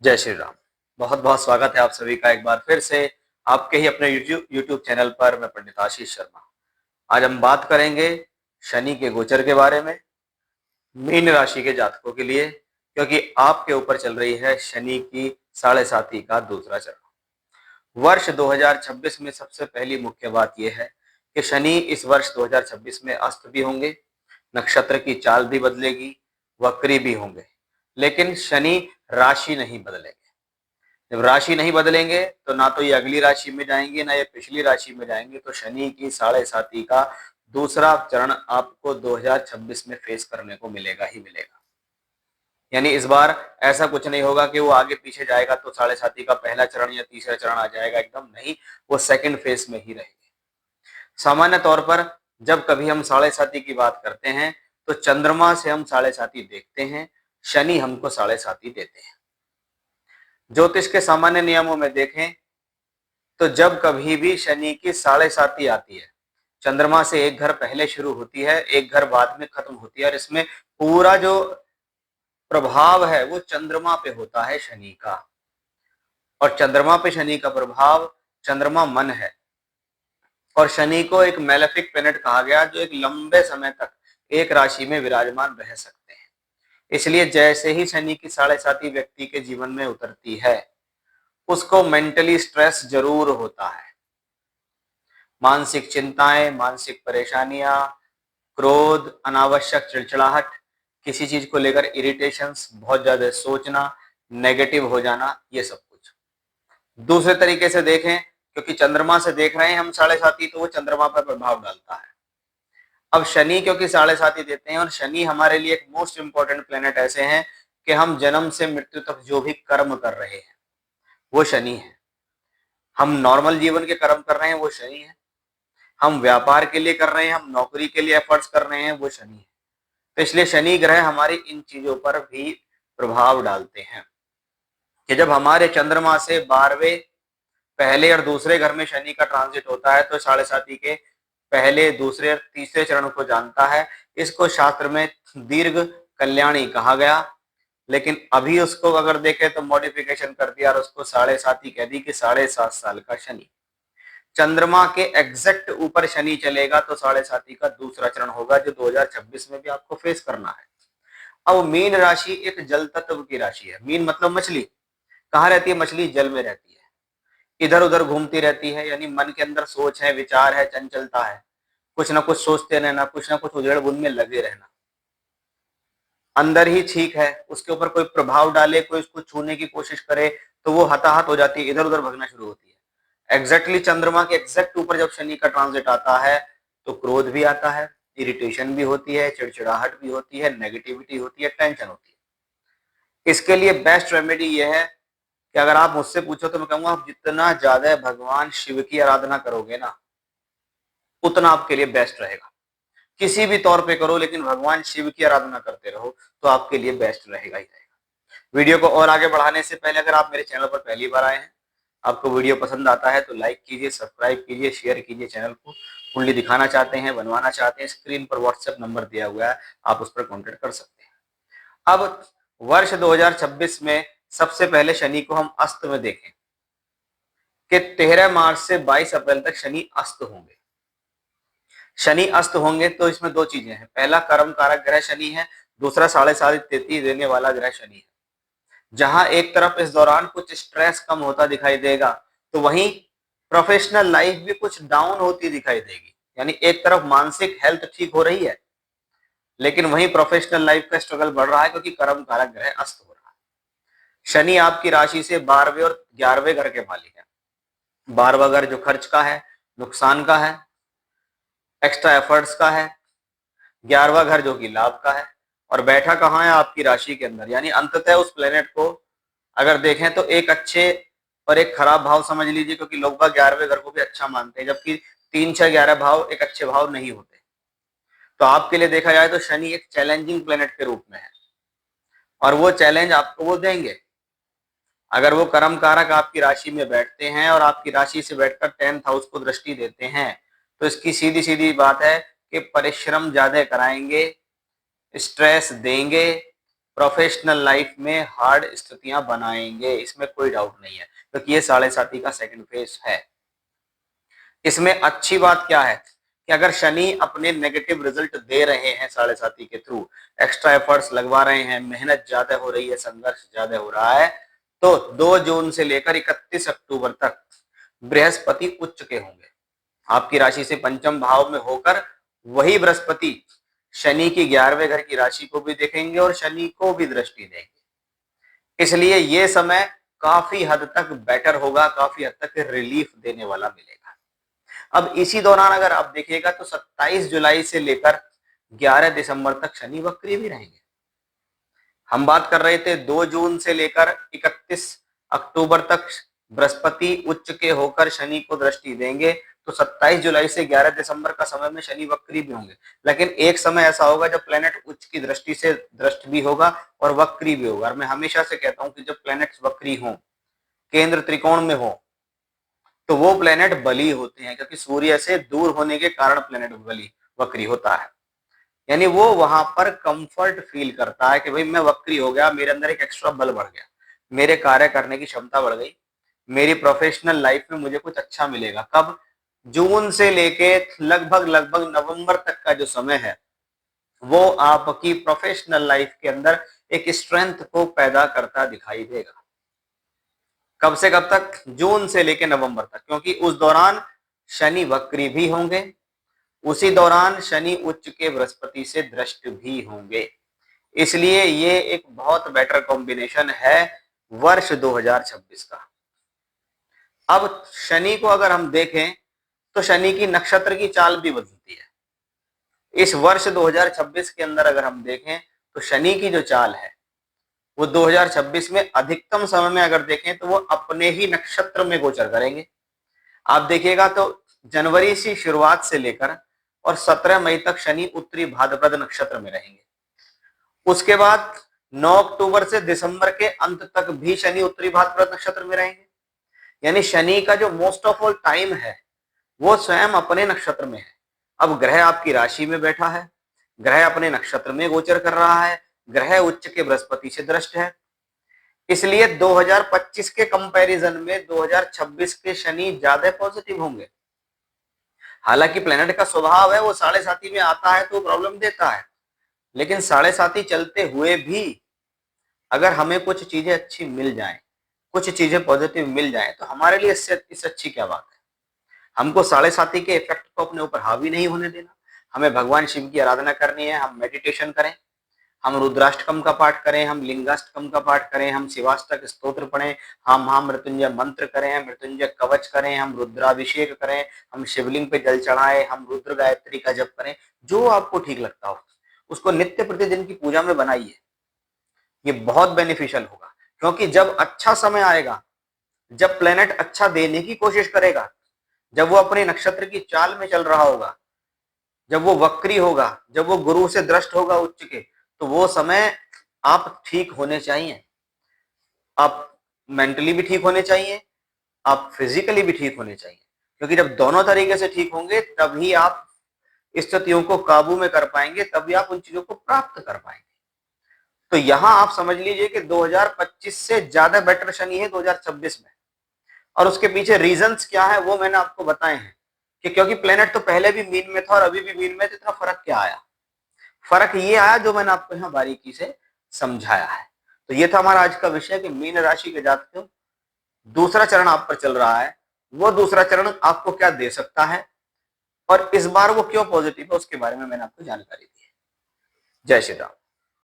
जय श्री राम। बहुत बहुत स्वागत है आप सभी का एक बार फिर से आपके ही अपने यूट्यूब चैनल पर। मैं पंडित आशीष शर्मा। आज हम बात करेंगे शनि के गोचर के बारे में, मीन राशि के जातकों के लिए, क्योंकि आपके ऊपर चल रही है शनि की साढ़े साती का दूसरा चरण। वर्ष 2026 में सबसे पहली मुख्य बात यह है कि शनि इस वर्ष 2026 में अस्त भी होंगे, नक्षत्र की चाल भी बदलेगी, वक्री भी होंगे, लेकिन शनि राशि नहीं बदलेंगे। जब राशि नहीं बदलेंगे तो ना तो ये अगली राशि में जाएंगे ना ये पिछली राशि में जाएंगे। तो शनि की साढ़े साती का दूसरा चरण आपको 2026 में फेस करने को मिलेगा ही मिलेगा। यानी इस बार ऐसा कुछ नहीं होगा कि वो आगे पीछे जाएगा तो साढ़े साती का पहला चरण या तीसरा चरण आ जाएगा, एकदम नहीं, वो सेकंड फेज में ही रहेंगे। सामान्य तौर पर जब कभी हम साढ़े साती की बात करते हैं तो चंद्रमा से हम साढ़े साती देखते हैं, शनि हमको साढ़े साती देते हैं। ज्योतिष के सामान्य नियमों में देखें तो जब कभी भी शनि की साढ़े साती आती है, चंद्रमा से एक घर पहले शुरू होती है, एक घर बाद में खत्म होती है, और इसमें पूरा जो प्रभाव है वो चंद्रमा पे होता है शनि का। और चंद्रमा पे शनि का प्रभाव, चंद्रमा मन है, और शनि को एक मैलेफिक प्लैनेट कहा गया जो एक लंबे समय तक एक राशि में विराजमान रह सकते हैं। इसलिए जैसे ही शनि की साढ़े साती व्यक्ति के जीवन में उतरती है, उसको मेंटली स्ट्रेस जरूर होता है। मानसिक चिंताएं, मानसिक परेशानियां, क्रोध, अनावश्यक चिड़चिड़ाहट, किसी चीज को लेकर इरिटेशंस, बहुत ज्यादा सोचना, नेगेटिव हो जाना, ये सब कुछ। दूसरे तरीके से देखें, क्योंकि चंद्रमा से देख रहे हैं हम साढ़े साती, तो वो चंद्रमा पर प्रभाव डालता है। अब शनि क्योंकि साढ़े साती देते हैं, और शनि हमारे लिए एक मोस्ट इंपॉर्टेंट प्लेनेट ऐसे हैं कि हम जन्म से मृत्यु तक जो भी कर्म कर रहे हैं वो शनि है। हम नॉर्मल जीवन के कर्म कर रहे हैं वो शनि है, हम व्यापार के लिए कर रहे हैं, हम नौकरी के लिए एफर्ट्स कर रहे हैं, वो शनि है। तो इसलिए शनि ग्रह हमारी इन चीजों पर भी प्रभाव डालते हैं कि जब हमारे चंद्रमा से 12वें पहले और दूसरे घर में शनि का ट्रांजिट होता है तो साढ़े साती के पहले, दूसरे और तीसरे चरण को जानता है। इसको शास्त्र में दीर्घ कल्याणी कहा गया, लेकिन अभी उसको अगर देखें तो मॉडिफिकेशन कर दिया और उसको साढ़े साती कह दी कि 7.5 साल का शनि। चंद्रमा के एग्जैक्ट ऊपर शनि चलेगा तो साढ़े साती का दूसरा चरण होगा, जो 2026 में भी आपको फेस करना है। अब मीन राशि एक जल तत्व की राशि है। मीन मतलब मछली। कहाँ रहती है मछली? जल में रहती है, इधर उधर घूमती रहती है। यानी मन के अंदर सोच है, विचार है, चंचलता है, कुछ ना कुछ सोचते रहना, कुछ ना कुछ उधेड़ बुन में लगे रहना। अंदर ही ठीक है, उसके ऊपर कोई प्रभाव डाले, कोई उसको छूने की कोशिश करे तो वो हताहत हो जाती है, इधर उधर भगना शुरू होती है। एग्जैक्टली चंद्रमा के एग्जैक्ट ऊपर जब शनि का ट्रांजिट आता है तो क्रोध भी आता है, इरिटेशन भी होती है, चिड़चिड़ाहट भी होती है, नेगेटिविटी होती है, टेंशन होती है। इसके लिए बेस्ट रेमेडी यह है कि अगर आप मुझसे पूछो तो मैं कहूंगा आप जितना ज्यादा भगवान शिव की आराधना करोगे ना, उतना आपके लिए बेस्ट रहेगा। किसी भी तौर पे करो, लेकिन भगवान शिव की आराधना करते रहो तो आपके लिए बेस्ट रहेगा ही रहेगा। वीडियो को और आगे बढ़ाने से पहले अगर आप मेरे चैनल पर पहली बार आए हैं, आपको वीडियो पसंद आता है तो लाइक कीजिए, सब्सक्राइब कीजिए, शेयर कीजिए चैनल को। कुंडली दिखाना चाहते हैं, बनवाना चाहते हैं, स्क्रीन पर व्हाट्सएप नंबर दिया हुआ है, आप उस पर कॉन्टेक्ट कर सकते हैं। अब वर्ष 2026 में सबसे पहले शनि को हम अस्त में देखें कि 13 मार्च से 22 अप्रैल तक शनि अस्त होंगे। शनि अस्त होंगे तो इसमें दो चीजें हैं। पहला, कर्म कारक ग्रह शनि है, दूसरा साढ़े साती देने वाला ग्रह शनि है। जहां एक तरफ इस दौरान कुछ स्ट्रेस कम होता दिखाई देगा, तो वहीं प्रोफेशनल लाइफ भी कुछ डाउन होती दिखाई देगी। यानी एक तरफ मानसिक हेल्थ ठीक हो रही है, लेकिन वहीं प्रोफेशनल लाइफ का स्ट्रगल बढ़ रहा है, क्योंकि कर्म कारक ग्रह अस्त हो रहा है। शनि आपकी राशि से 12वें और 11वें घर के मालिक है। 12वां घर जो खर्च का है, नुकसान का है, एक्स्ट्रा एफर्ट्स का है। 11वां घर जो कि लाभ का है, और बैठा कहाँ है? आपकी राशि के अंदर। यानी अंततः उस प्लेनेट को अगर देखें तो एक अच्छे और एक खराब भाव समझ लीजिए, क्योंकि लोग बाग 11वें घर को भी अच्छा मानते हैं, जबकि 3, 6, 11 भाव एक अच्छे भाव नहीं होते। तो आपके लिए देखा जाए तो शनि एक चैलेंजिंग प्लेनेट के रूप में है, और वो चैलेंज आपको वो देंगे। अगर वो कर्म कारक आपकी राशि में बैठते हैं और आपकी राशि से बैठकर 10th हाउस को दृष्टि देते हैं, तो इसकी सीधी सीधी बात है कि परिश्रम ज्यादा कराएंगे, स्ट्रेस देंगे, प्रोफेशनल लाइफ में हार्ड स्थितियां बनाएंगे, इसमें कोई डाउट नहीं है, क्योंकि ये 7.5 का सेकंड फेज है। इसमें अच्छी बात क्या है कि अगर शनि अपने नेगेटिव रिजल्ट दे रहे हैं 7.5 के थ्रू, एक्स्ट्रा एफर्ट्स लगवा रहे हैं, मेहनत ज्यादा हो रही है, संघर्ष ज्यादा हो रहा है, तो 2 जून से लेकर 31 अक्टूबर तक बृहस्पति उच्च के होंगे आपकी राशि से पंचम भाव में होकर। वही बृहस्पति शनि की 11वें घर की राशि को भी देखेंगे और शनि को भी दृष्टि देंगे। इसलिए ये समय काफी हद तक बेटर होगा, काफी हद तक रिलीफ देने वाला मिलेगा। अब इसी दौरान अगर आप देखिएगा तो 27 जुलाई से लेकर 11 दिसंबर तक शनि वक्री भी रहेंगे। हम बात कर रहे थे 2 जून से लेकर 31 अक्टूबर तक बृहस्पति उच्च के होकर शनि को दृष्टि देंगे, तो 27 जुलाई से 11 दिसंबर का समय में शनि वक्री भी होंगे। लेकिन एक समय ऐसा होगा जब प्लेनेट उच्च की दृष्टि से दृष्ट भी होगा और वक्री भी होगा। और मैं हमेशा से कहता हूं कि जब प्लेनेट्स वक्री हो, केंद्र त्रिकोण में हो, तो वो प्लेनेट बली होते हैं, क्योंकि सूर्य से दूर होने के कारण प्लेनेट बली वक्री होता है। यानी वो वहां पर कंफर्ट फील करता है कि भाई मैं वक्री हो गया, मेरे अंदर एक एक्स्ट्रा बल बढ़ गया, मेरे कार्य करने की क्षमता बढ़ गई, मेरी प्रोफेशनल लाइफ में मुझे कुछ अच्छा मिलेगा। कब? जून से लेके लगभग नवंबर तक का जो समय है, वो आपकी प्रोफेशनल लाइफ के अंदर एक स्ट्रेंथ को पैदा करता दिखाई देगा। कब से कब तक? जून से लेकर नवंबर तक, क्योंकि उस दौरान शनि वक्री भी होंगे, उसी दौरान शनि उच्च के बृहस्पति से दृष्ट भी होंगे। इसलिए ये एक बहुत बेटर कॉम्बिनेशन है वर्ष 2026 का। अब शनि को अगर हम देखें तो शनि की नक्षत्र की चाल भी बदलती है। इस वर्ष 2026 के अंदर अगर हम देखें तो शनि की जो चाल है वो 2026 में अधिकतम समय में अगर देखें तो वो अपने ही नक्षत्र में गोचर करेंगे। आप देखिएगा तो जनवरी की शुरुआत से लेकर और 17 मई तक शनि उत्तरी भाद्रपद नक्षत्र में रहेंगे। उसके बाद 9 अक्टूबर से दिसंबर के अंत तक भी शनि उत्तरी भाद्रपद नक्षत्र में रहेंगे। यानी शनि का जो मोस्ट ऑफ ऑल टाइम है वो स्वयं अपने नक्षत्र में है। अब ग्रह आपकी राशि में बैठा है, ग्रह अपने नक्षत्र में गोचर कर रहा है, ग्रह उच्च के बृहस्पति से दृष्ट है। इसलिए 2025 के कंपैरिजन में 2026 के शनि ज्यादा पॉजिटिव होंगे। हालांकि प्लेनेट का स्वभाव है वो 7.5 में आता है तो प्रॉब्लम देता है, लेकिन 7.5 चलते हुए भी अगर हमें कुछ चीजें अच्छी मिल जाएं, कुछ चीजें पॉजिटिव मिल जाएं, तो हमारे लिए इससे अच्छी क्या बात है। हमको 7.5 के इफेक्ट को अपने ऊपर हावी नहीं होने देना। हमें भगवान शिव की आराधना करनी है, हम मेडिटेशन करें, हम रुद्राष्टकम का पाठ करें, हम लिंगाष्टकम का पाठ करें, हम शिवाष्टक स्तोत्र पढ़ें, हम महामृत्युंजय मंत्र करें, मृत्युंजय कवच करें, हम रुद्राभिषेक करें, हम शिवलिंग पे जल चढ़ाएं, हम रुद्र गायत्री का जप करें। जो आपको ठीक लगता हो उसको नित्य प्रतिदिन की पूजा में बनाइए। ये बहुत बेनिफिशियल होगा, क्योंकि जब अच्छा समय आएगा, जब प्लेनेट अच्छा देने की कोशिश करेगा, जब वो अपने नक्षत्र की चाल में चल रहा होगा, जब वो वक्री होगा, जब वो गुरु से दृष्ट होगा उच्च के, तो वो समय आप ठीक होने चाहिए। आप मेंटली भी ठीक होने चाहिए, आप फिजिकली भी ठीक होने चाहिए, क्योंकि जब दोनों तरीके से ठीक होंगे तभी आप स्थितियों को काबू में कर पाएंगे, तभी आप उन चीजों को प्राप्त कर पाएंगे। तो यहां आप समझ लीजिए कि 2025 से ज्यादा बेटर शनि है 2026 में। और उसके पीछे रीजंस क्या है वो मैंने आपको बताए हैं कि क्योंकि प्लेनेट तो पहले भी मीन में था और अभी भी मीन में, तो इतना फर्क क्या आया? फर्क ये आया जो मैंने आपको यहाँ बारीकी से समझाया है। तो ये था हमारा आज का विषय कि मीन राशि के जातकों दूसरा चरण आप पर चल रहा है, वो दूसरा चरण आपको क्या दे सकता है और इस बार वो क्यों पॉजिटिव है, उसके बारे में मैंने आपको जानकारी दी है। जय श्री राम।